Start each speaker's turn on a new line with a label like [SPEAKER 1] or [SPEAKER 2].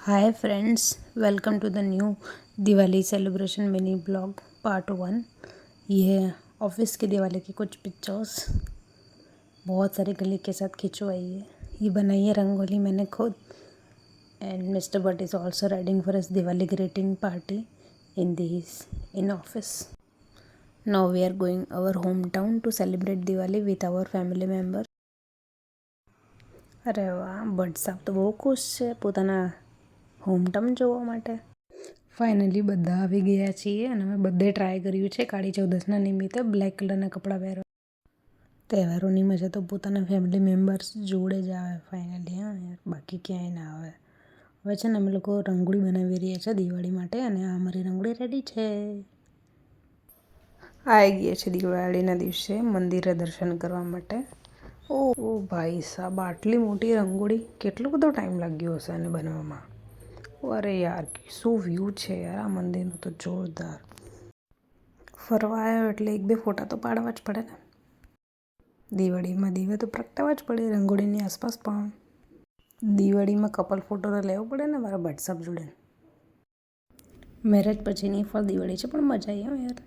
[SPEAKER 1] Hi friends, welcome to the new Diwali celebration mini blog part 1। ये है office की दिवाली की कुछ पिक्चर्स, बहुत सारे कलीग के साथ खिंचवाई है। ये बनाई है रंगोली मैंने खुद। And mister but is also reading for his Diwali greeting party in office. Now we are going our home town to celebrate Diwali with our family member. અરે વાહ, બટ સાહેબ તો બહુ ખુશ છે પોતાના હોમટાઉન જોવા માટે। ફાઇનલી બધા આવી ગયા છીએ અને અમે બધે ટ્રાય કર્યું છે કાળી ચૌદસના નિમિત્તે બ્લેક કલરના કપડાં પહેરવા। તહેવારોની મજા તો પોતાના ફેમિલી મેમ્બર્સ જોડે જ આવે ફાઇનલી, હા યાર, બાકી ક્યાંય ના આવે। હવે છે ને અમે લોકો રંગોળી બનાવી રહ્યા છે દિવાળી માટે, અને આ અમારી રંગોળી રેડી છે। આવી ગયા છે દિવાળીના દિવસે મંદિરે દર્શન કરવા માટે। ઓ ભાઈ સાહેબ, આટલી મોટી રંગોળી, કેટલો બધો ટાઈમ લાગ્યો હશે એને બનાવવામાં। અરે યાર, શું વ્યૂ છે યાર આ મંદિરનું તો જોરદાર। ફરવા આવ્યો એટલે એક બે ફોટા તો પાડવા જ પડે ને। દિવાળીમાં દીવા તો પ્રગટાવવા જ પડે રંગોળીની આસપાસ, પણ દિવાળીમાં કપલ ફોટો તો લેવો પડે ને મારા ભટ્ટ સાહેબ જોડે। મેરેજ પછીની ફળ દિવાળી છે, પણ મજા આવી યાર।